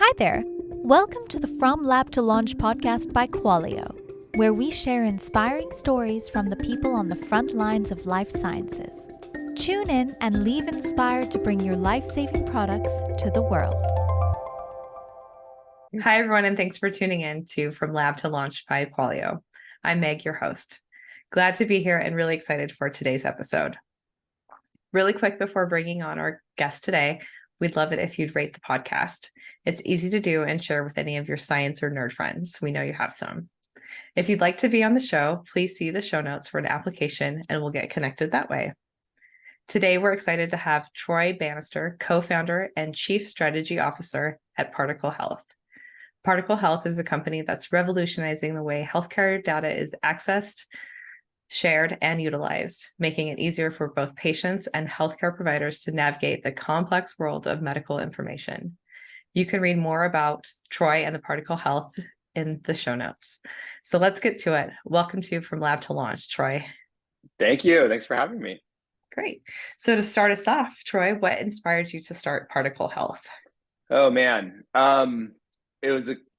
Hi there. Welcome to the From Lab to Launch podcast by Qualio, where we share inspiring stories from the people on the front lines of life sciences. Tune in and leave inspired to bring your life-saving products to the world. Hi, everyone, and thanks for tuning in to From Lab to Launch by Qualio. I'm Meg, your host. Glad to be here and really excited for today's episode. Really quick before bringing on our guest today, we'd love it if you'd rate the podcast. It's easy to do and share with any of your science or nerd friends. We know you have some. If you'd like to be on the show, please see the show notes for an application and we'll get connected that way. Today, we're excited to have Troy Bannister, co-founder and chief strategy officer at Particle Health. Particle Health is a company that's revolutionizing the way healthcare data is accessed, shared, and utilized, making it easier for both patients and healthcare providers to navigate the complex world of medical information. You can read more about Troy and the Particle Health in the show notes. So let's get to it. Welcome to From Lab to Launch, Troy. Thank you. Thanks for having me. Great. So to start us off, Troy, what inspired you to start Particle Health? Oh man, it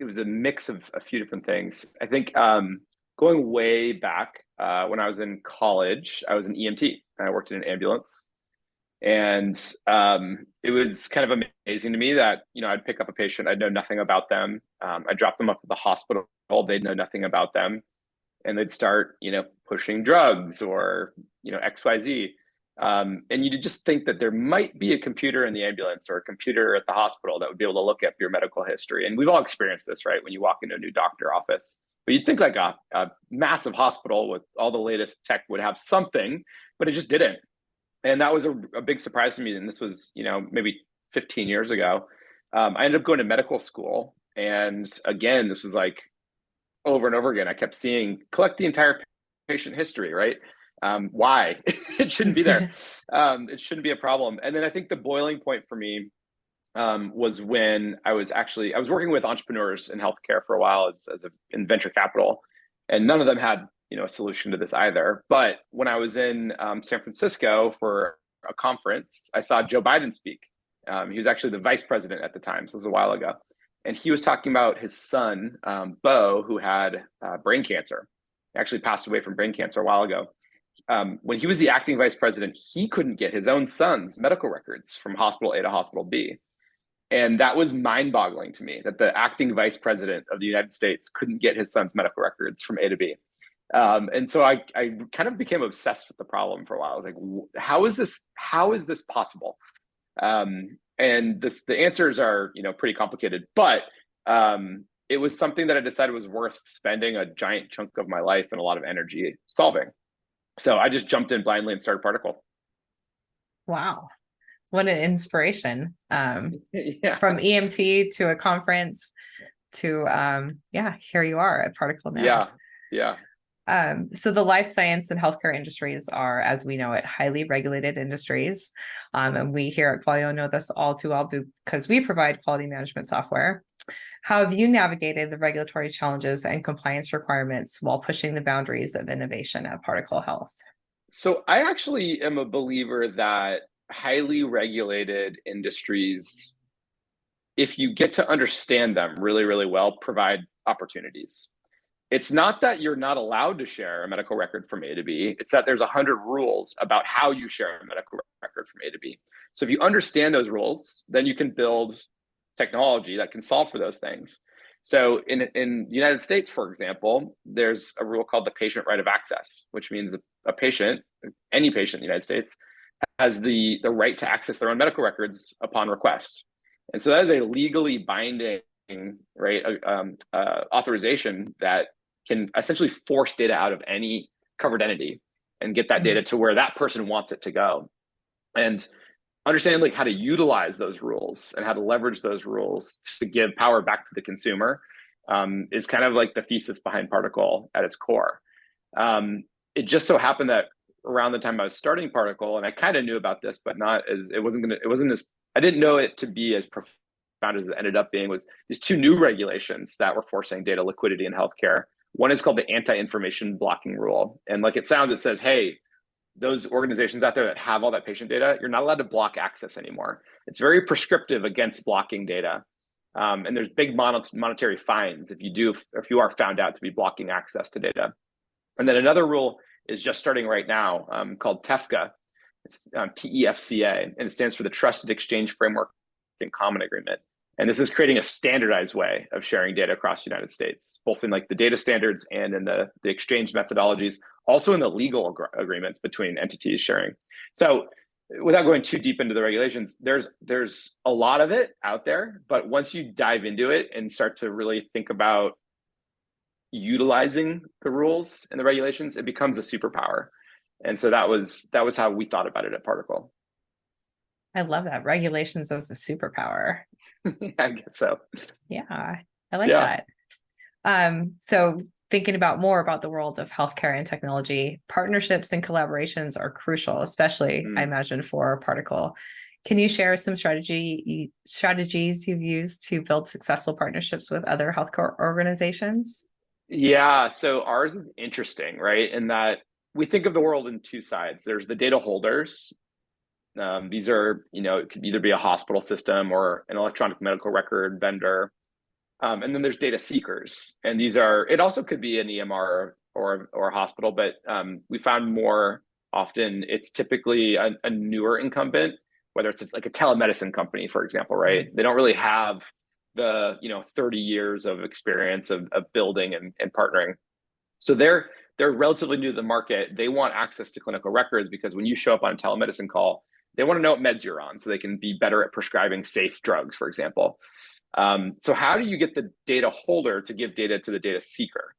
was a mix of a few different things. I think going way back when I was in college, I was an EMT. I worked in an ambulance, and it was kind of amazing to me that I'd pick up a patient, I'd know nothing about them. I'd drop them up at the hospital, they'd know nothing about them, and they'd start pushing drugs or XYZ. And you'd just think that there might be a computer in the ambulance or a computer at the hospital that would be able to look up your medical history. And we've all experienced this, right? When you walk into a new doctor office, but you'd think like a massive hospital with all the latest tech would have something, but it just didn't. And that was a big surprise to me. And this was, maybe 15 years ago. I ended up going to medical school. And again, this was like over and over again. I kept seeing, collect the entire patient history, right? Why? It shouldn't be there. It shouldn't be a problem. And then I think the boiling point for me was when I was working with entrepreneurs in healthcare for a while in venture capital, and none of them had a solution to this either. But when I was in San Francisco for a conference, I saw Joe Biden speak. He was actually the vice president at the time, so it was a while ago, and he was talking about his son, Bo, who had brain cancer. He actually passed away from brain cancer a while ago. When he was the acting vice president, he couldn't get his own son's medical records from hospital A to hospital B. And that was mind-boggling to me, that the acting vice president of the United States couldn't get his son's medical records from A to B. And so I kind of became obsessed with the problem for a while. I was like, how is this possible? And the answers are, pretty complicated, but it was something that I decided was worth spending a giant chunk of my life and a lot of energy solving. So I just jumped in blindly and started Particle. Wow. What an inspiration. Yeah. From EMT to a conference to, here you are at Particle now. Yeah. So the life science and healthcare industries are, as we know it, highly regulated industries. And we here at Qualio know this all too well because we provide quality management software. How have you navigated the regulatory challenges and compliance requirements while pushing the boundaries of innovation at Particle Health? So I actually am a believer that highly regulated industries, if you get to understand them really, really well, provide opportunities. It's not that you're not allowed to share a medical record from A to B. It's that there's 100 rules about how you share a medical record from A to B. So if you understand those rules, then you can build technology that can solve for those things. So in the United States, for example, there's a rule called the patient right of access, which means a patient, any patient in the United States, has the right to access their own medical records upon request. And so that is a legally binding, right, authorization that can essentially force data out of any covered entity and get that data to where that person wants it to go. And understanding like how to utilize those rules and how to leverage those rules to give power back to the consumer is kind of like the thesis behind Particle at its core. It just so happened that around the time I was starting Particle, and I kind of knew about this, but I didn't know it to be as profound as it ended up being, was these two new regulations that were forcing data liquidity in healthcare. One is called the anti-information blocking rule. And like it sounds, it says, hey, those organizations out there that have all that patient data, you're not allowed to block access anymore. It's very prescriptive against blocking data. And there's big monetary fines if you are found out to be blocking access to data. And then another rule is just starting right now called TEFCA. It's TEFCA, and it stands for the Trusted Exchange Framework and Common Agreement. And this is creating a standardized way of sharing data across the United States, both in like the data standards and in the exchange methodologies, also in the legal agreements between entities sharing. So without going too deep into the regulations, there's a lot of it out there, but once you dive into it and start to really think about utilizing the rules and the regulations, it becomes a superpower. And so that was how we thought about it at Particle. I love that. Regulations as a superpower. I guess so. Yeah, I like that. So thinking more about the world of healthcare and technology, partnerships and collaborations are crucial, especially I imagine for Particle. Can you share some strategies you've used to build successful partnerships with other healthcare organizations? Yeah, so ours is interesting, right? In that we think of the world in two sides. There's the data holders. These are, it could either be a hospital system or an electronic medical record vendor. And then there's data seekers. And it also could be an EMR or a hospital, but we found more often it's typically a newer incumbent, whether it's like a telemedicine company, for example, right? They don't really have the 30 years of experience of building and partnering. So they're relatively new to the market. They want access to clinical records because when you show up on a telemedicine call, they want to know what meds you're on so they can be better at prescribing safe drugs, for example. So how do you get the data holder to give data to the data seeker?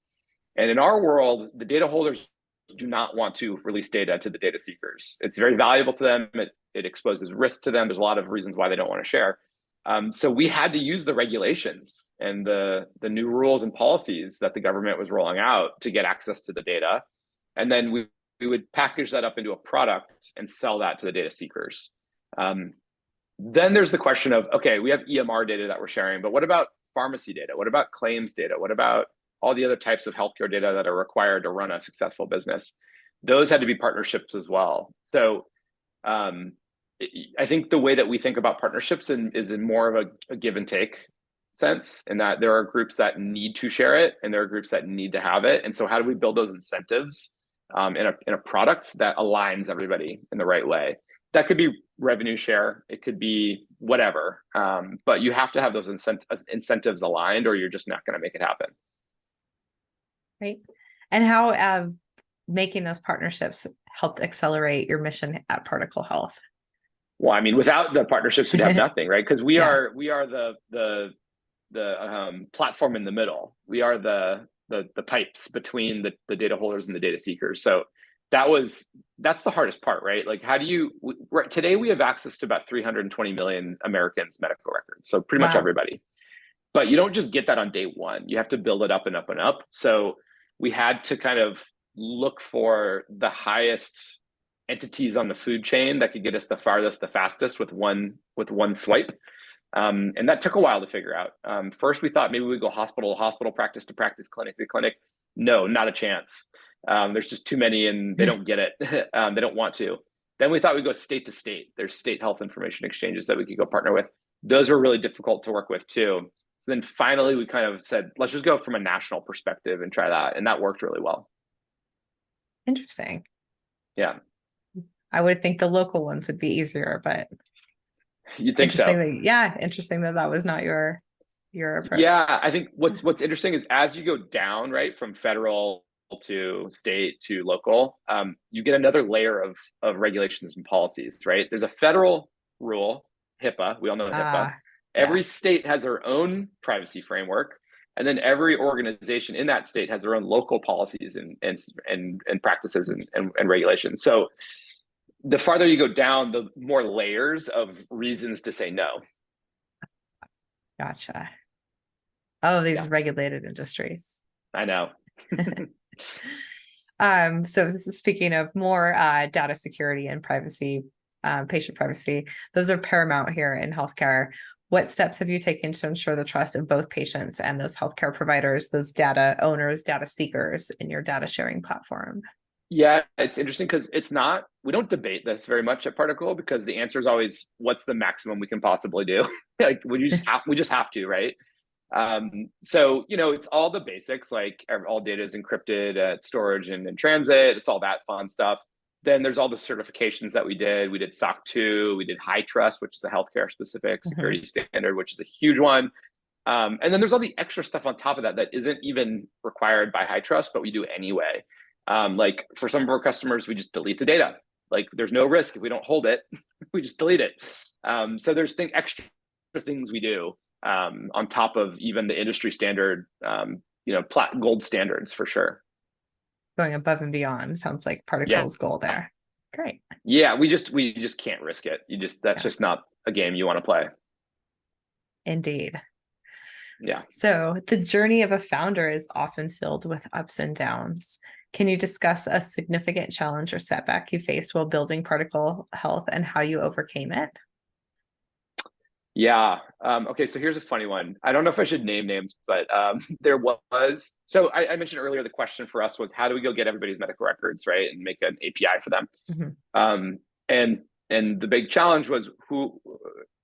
And in our world, the data holders do not want to release data to the data seekers. It's very valuable to them. It exposes risk to them. There's a lot of reasons why they don't want to share. So we had to use the regulations and the new rules and policies that the government was rolling out to get access to the data. And then we would package that up into a product and sell that to the data seekers. Then there's the question of, okay, we have EMR data that we're sharing, but what about pharmacy data? What about claims data? What about all the other types of healthcare data that are required to run a successful business? Those had to be partnerships as well. So I think the way that we think about partnerships is in more of a give and take sense, in that there are groups that need to share it and there are groups that need to have it. And so how do we build those incentives in a product that aligns everybody in the right way? That could be revenue share. It could be whatever. But you have to have those incentives aligned or you're just not going to make it happen. Right. And how have making those partnerships helped accelerate your mission at Particle Health? Well, I mean, without the partnerships, we'd have nothing, right? Because we are the platform in the middle. We are the pipes between the data holders and the data seekers. So that's the hardest part, right? Like, today we have access to about 320 million Americans' medical records. So pretty much everybody. But you don't just get that on day one. You have to build it up and up and up. So we had to kind of look for the highest entities on the food chain that could get us the farthest, the fastest with one swipe. And that took a while to figure out. First, we thought maybe we'd go hospital to hospital, practice to practice, clinic to clinic. No, not a chance. There's just too many and they don't get it. They don't want to. Then we thought we'd go state to state. There's state health information exchanges that we could go partner with. Those were really difficult to work with too. So then finally we kind of said, let's just go from a national perspective and try that. And that worked really well. Interesting. Yeah. I would think the local ones would be easier, but you think so? Interesting that was not your approach. Yeah, I think what's interesting is as you go down, right, from federal to state to local, you get another layer of regulations and policies, right? There's a federal rule, HIPAA. We all know HIPAA. Every state has their own privacy framework, and then every organization in that state has their own local policies and practices and regulations. So the farther you go down, the more layers of reasons to say no. Gotcha. Oh, these regulated industries. I know. So this is speaking of more data security and privacy, patient privacy. Those are paramount here in healthcare. What steps have you taken to ensure the trust of both patients and those healthcare providers, those data owners, data seekers in your data sharing platform? Yeah, it's interesting because we don't debate this very much at Particle because the answer is always what's the maximum we can possibly do. Like we just have to, right? So, it's all the basics, like all data is encrypted at storage and in transit. It's all that fun stuff. Then there's all the certifications that we did. We did SOC 2, we did High Trust, which is a healthcare specific Mhm. security standard, which is a huge one. And then there's all the extra stuff on top of that that isn't even required by High Trust, but we do anyway. Like for some of our customers, we just delete the data. Like there's no risk if we don't hold it, we just delete it. So there's extra things we do on top of even the industry standard, gold standards for sure. Going above and beyond sounds like Yeah, Particle's goal there. Great. yeah. We just can't risk it. That's Yeah, just not a game you want to play. indeed. Yeah. So the journey of a founder is often filled with ups and downs. Can you discuss a significant challenge or setback you faced while building Particle Health and how you overcame it? Yeah. Okay. So here's a funny one. I don't know if I should name names, but there was. So I mentioned earlier the question for us was how do we go get everybody's medical records, right, and make an API for them? Mhm. Um, and the big challenge was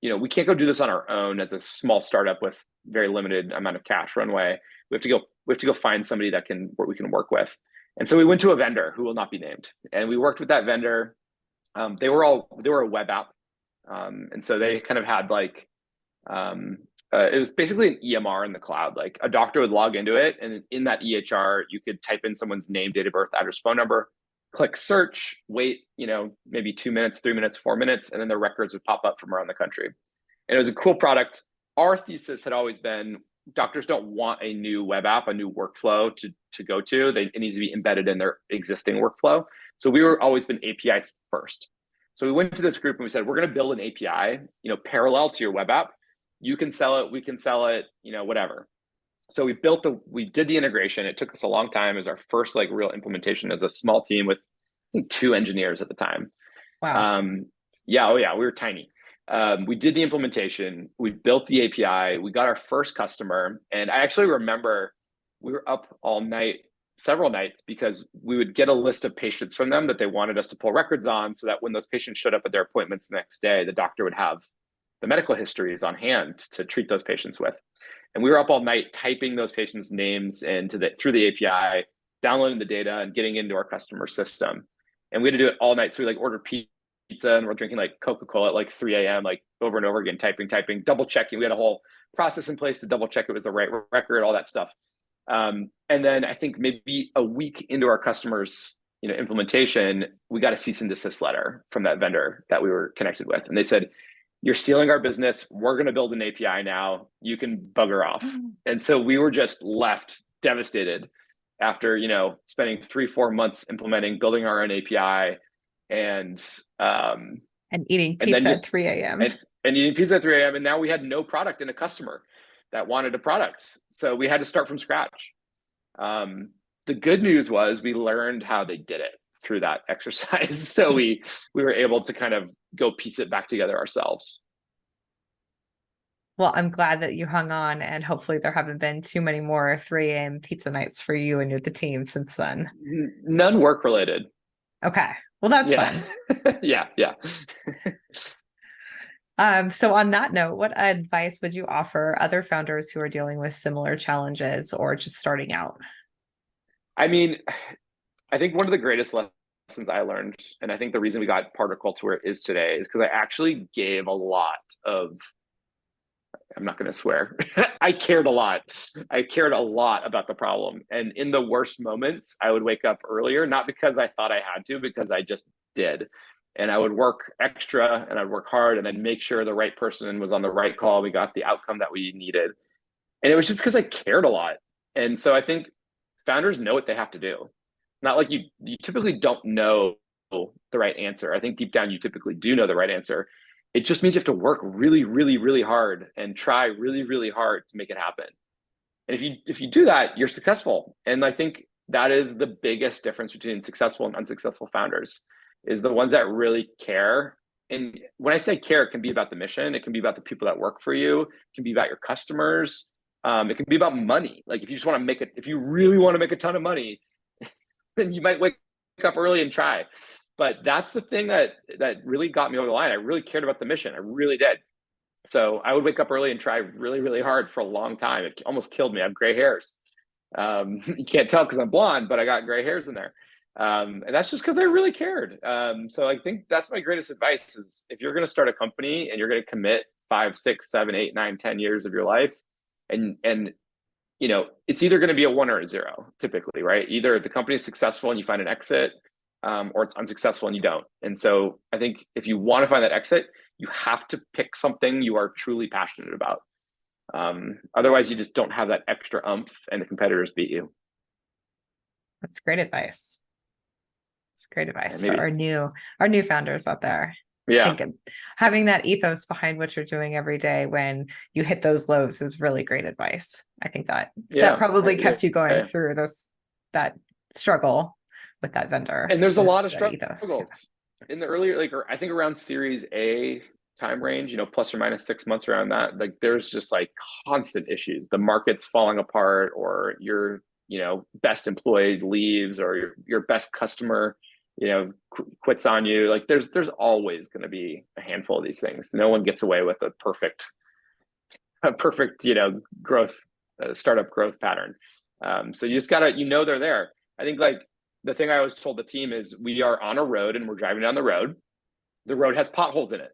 we can't go do this on our own as a small startup with very limited amount of cash runway. We have to go find somebody we can work with. And so we went to a vendor who will not be named, and we worked with that vendor. They were a web app. And so they kind of had it was basically an EMR in the cloud. Like a doctor would log into it, and in that EHR, you could type in someone's name, date of birth, address, phone number, click search, wait, maybe 2 minutes, 3 minutes, 4 minutes, and then their records would pop up from around the country. And it was a cool product. Our thesis had always been doctors don't want a new web app, a new workflow to go to. It needs to be embedded in their existing workflow. So we were always been APIs first. So we went to this group and we said, we're going to build an API, parallel to your web app. You can sell it, we can sell it, whatever. So we did the integration. It took us a long time. It was our first real implementation as a small team with I think 2 engineers at the time. Wow. Yeah, oh yeah, we were tiny. We did the implementation. We built the API. We got our first customer, and I actually remember we were up all night, several nights, because we would get a list of patients from them that they wanted us to pull records on, so that when those patients showed up at their appointments the next day, the doctor would have the medical histories on hand to treat those patients with. And we were up all night typing those patients' names through the API, downloading the data, and getting into our customer system. And we had to do it all night. So we ordered pizza and we're drinking Coca-Cola at 3 a.m., over and over again, typing, double checking. We had a whole process in place to double check it was the right record, all that stuff. And then I think maybe a week into our customers, implementation, we got a cease and desist letter from that vendor that we were connected with. And they said, you're stealing our business. We're going to build an API now. You can bugger off. And so we were just left devastated after, spending 3-4 months implementing, building our own API and eating pizza at 3 a.m. And eating pizza at 3 a.m. And now we had no product and a customer that wanted a product. So we had to start from scratch. The good news was we learned how they did it through that exercise. So we were able to kind of go piece it back together ourselves. Well, I'm glad that you hung on, and hopefully there haven't been too many more 3 a.m. pizza nights for you and the team since then. None work related. Okay. Well, that's fun. Yeah. So on that note, what advice would you offer other founders who are dealing with similar challenges or just starting out? I mean, I think one of the greatest lessons I learned, and I think the reason we got Particle to where it is today, is because I actually gave a lot of, I'm not going to swear, I cared a lot. I cared a lot about the problem. And in the worst moments, I would wake up earlier, not because I thought I had to, because I just did. And I would work extra and I'd work hard and I'd make sure the right person was on the right call. We got the outcome that we needed. And it was just because I cared a lot. And so I think founders know what they have to do. Not like you typically don't know the right answer. I think deep down you typically do know the right answer. It just means you have to work really, really, really hard and try really, really hard to make it happen. And if you do that, you're successful. And I think that is the biggest difference between successful and unsuccessful founders, is the ones that really care. And when I say care, it can be about the mission. It can be about the people that work for you. It can be about your customers. It can be about money. Like if you really want to make a ton of money, then you might wake up early and try. But that's the thing that really got me over the line. I really cared about the mission. I really did. So I would wake up early and try really, really hard for a long time. It almost killed me. I have gray hairs. You can't tell because I'm blonde, but I got gray hairs in there. And that's just because I really cared. So I think that's my greatest advice is if you're going to start a company and you're going to commit 5, 6, 7, 8, 9, 10 years of your life, and it's either going to be a 1 or a 0, typically, right? Either the company is successful and you find an exit, or it's unsuccessful and you don't. And so I think if you want to find that exit, you have to pick something you are truly passionate about. Otherwise, you just don't have that extra oomph, and the competitors beat you. That's great advice. It's great advice for our new founders out there. Yeah. I think having that ethos behind what you're doing every day when you hit those lows is really great advice. I think that probably kept you going through that struggle with that vendor. And there's a lot of struggles in the earlier, I think around Series A time range, plus or minus 6 months around that, there's just constant issues. The market's falling apart, or your, best employee leaves, or your best customer, quits on you. There's always going to be a handful of these things. No one gets away with a perfect, growth, startup growth pattern. So you just gotta, they're there. I think the thing I always told the team is we are on a road and we're driving down the road. The road has potholes in it.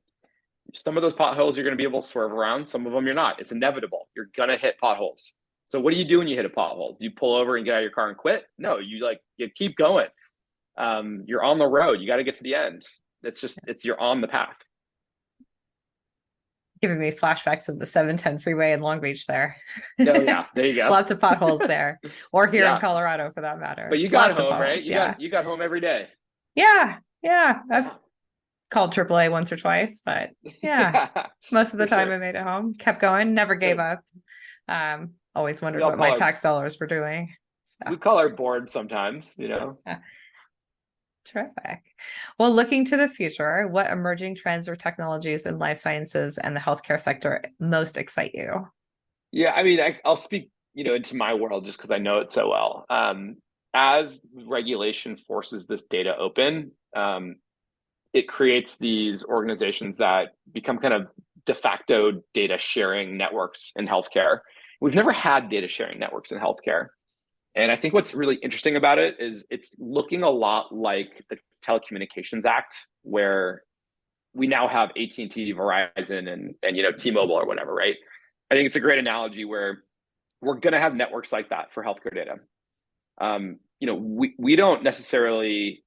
Some of those potholes you're going to be able to swerve around. Some of them you're not. It's inevitable. You're going to hit potholes. So what do you do when you hit a pothole? Do you pull over and get out of your car and quit? No, you keep going. You're on the road. You got to get to the end. You're on the path. Giving me flashbacks of the 710 freeway in Long Beach there. Oh yeah, there you go. Lots of potholes there, or here in Colorado for that matter. But you got home, right? You got home every day. Yeah. I've called AAA once or twice, but most of the time I made it home, kept going, never gave up. Always wondered what my tax dollars were doing. So. We call our board sometimes, Terrific. Well, looking to the future, what emerging trends or technologies in life sciences and the healthcare sector most excite you? Yeah, I mean, I'll speak, into my world just because I know it so well. As regulation forces this data open, it creates these organizations that become kind of de facto data sharing networks in healthcare. We've never had data sharing networks in healthcare. And I think what's really interesting about it is it's looking a lot like the Telecommunications Act, where we now have AT&T, Verizon, and T-Mobile or whatever, right? I think it's a great analogy where we're going to have networks like that for healthcare data. We don't necessarily,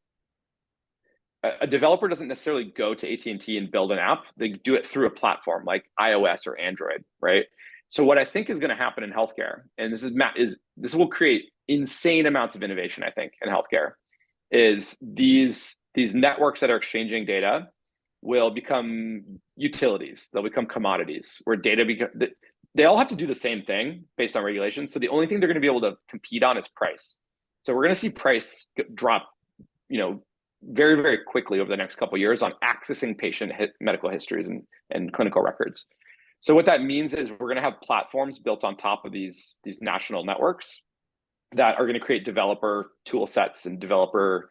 a developer doesn't necessarily go to AT&T and build an app. They do it through a platform like iOS or Android, right? So what I think is going to happen in healthcare, and this will create insane amounts of innovation, I think, in healthcare, is these networks that are exchanging data will become utilities. They'll become commodities where they all have to do the same thing based on regulations. So the only thing they're going to be able to compete on is price. So we're going to see price drop, very, very quickly over the next couple of years on accessing patient medical histories and clinical records. So what that means is we're going to have platforms built on top of these national networks that are going to create developer tool sets and developer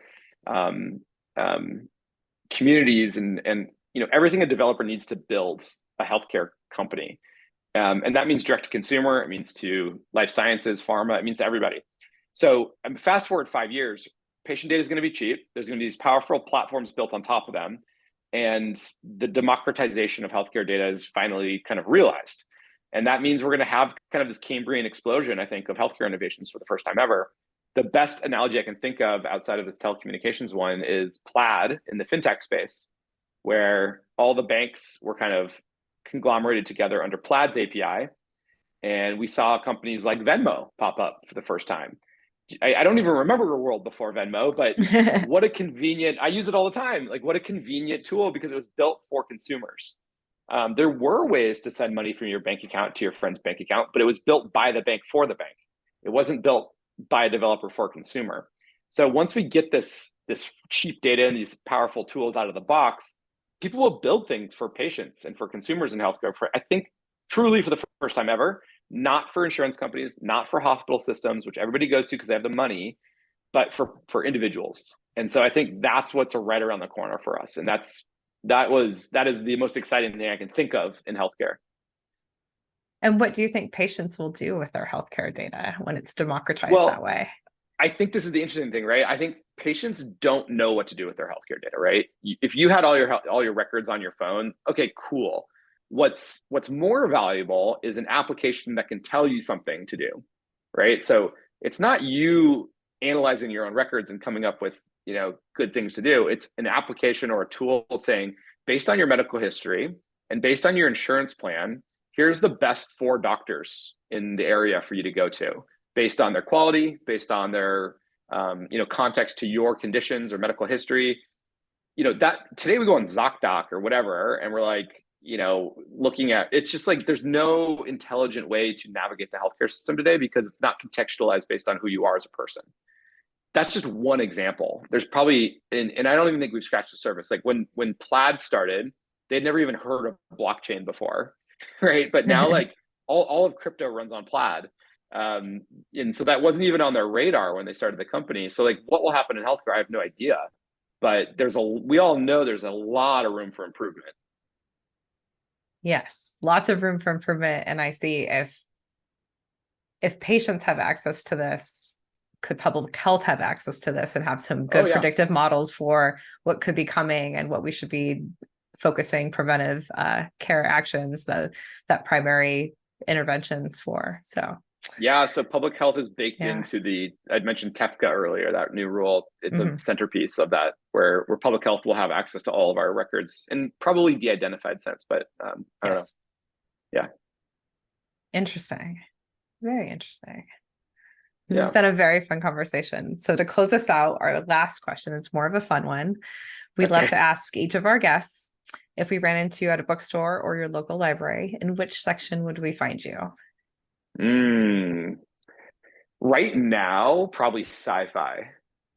communities and everything a developer needs to build a healthcare company. And that means direct to consumer. It means to life sciences, pharma. It means to everybody. So fast forward 5 years, patient data is going to be cheap. There's going to be these powerful platforms built on top of them. And the democratization of healthcare data is finally kind of realized. And that means we're going to have kind of this Cambrian explosion, I think, of healthcare innovations for the first time ever. The best analogy I can think of outside of this telecommunications one is Plaid in the fintech space, where all the banks were kind of conglomerated together under Plaid's API. And we saw companies like Venmo pop up for the first time. I don't even remember a world before Venmo, but what a convenient, I use it all the time. What a convenient tool because it was built for consumers. There were ways to send money from your bank account to your friend's bank account, but it was built by the bank for the bank. It wasn't built by a developer for a consumer. So once we get this cheap data and these powerful tools out of the box, people will build things for patients and for consumers in healthcare I think truly for the first time ever. Not for insurance companies, not for hospital systems, which everybody goes to because they have the money, but for individuals, And so I think that's what's right around the corner for us. And that is the most exciting thing I can think of in healthcare. And what do you think patients will do with their healthcare data when it's democratized that way? I think this is the interesting thing, right? I think patients don't know what to do with their healthcare data, right? If you had all your records on your phone, okay, cool. What's more valuable is an application that can tell you something to do, right? So it's not you analyzing your own records and coming up with, good things to do. It's an application or a tool saying, based on your medical history and based on your insurance plan, here's the best 4 doctors in the area for you to go to, based on their quality, based on their context to your conditions or medical history. That today we go on ZocDoc or whatever, and we're like, looking at, it's just like there's no intelligent way to navigate the healthcare system today because it's not contextualized based on who you are as a person. That's just one example. There's probably, and I don't even think we've scratched the surface. Like when Plaid started, they'd never even heard of blockchain before, right? But now like all of crypto runs on Plaid. And so that wasn't even on their radar when they started the company. So like what will happen in healthcare, I have no idea. But we all know there's a lot of room for improvement. Yes, lots of room for improvement. And I see if patients have access to this, could public health have access to this and have some good predictive models for what could be coming and what we should be focusing preventive care actions, that primary interventions for. So public health is baked into I'd mentioned TEFCA earlier, that new rule. It's a centerpiece of that, where public health will have access to all of our records in probably de-identified sense, but I don't know. Yeah. Interesting. Very interesting. This has been a very fun conversation. So to close us out, our last question is more of a fun one. We'd love to ask each of our guests, if we ran into you at a bookstore or your local library, in which section would we find you? Right now, probably sci-fi.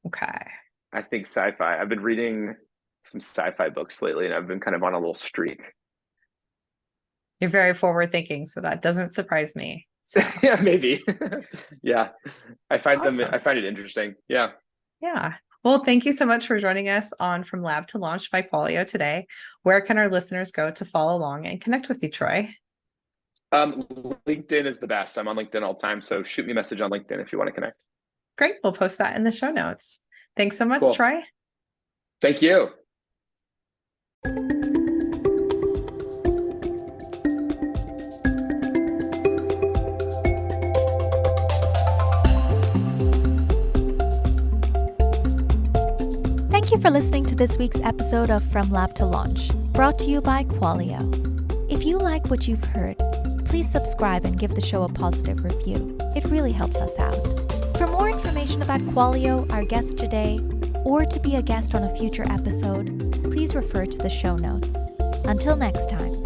Okay. I think sci-fi. I've been reading some sci-fi books lately, and I've been kind of on a little streak. You're very forward thinking, so that doesn't surprise me. So. Yeah, maybe. Yeah. I find it interesting. Yeah. Yeah. Well, thank you so much for joining us on From Lab to Launch by Qualio today. Where can our listeners go to follow along and connect with you, Troy? LinkedIn is the best. I'm on LinkedIn all the time, so shoot me a message on LinkedIn if you want to connect. Great. We'll post that in the show notes. Thanks so much, Cool. Troy. Thank you. Thank you for listening to this week's episode of From Lab to Launch, brought to you by Qualio. If you like what you've heard, please subscribe and give the show a positive review. It really helps us out. For more information about Qualio, our guest today, or to be a guest on a future episode, please refer to the show notes. Until next time.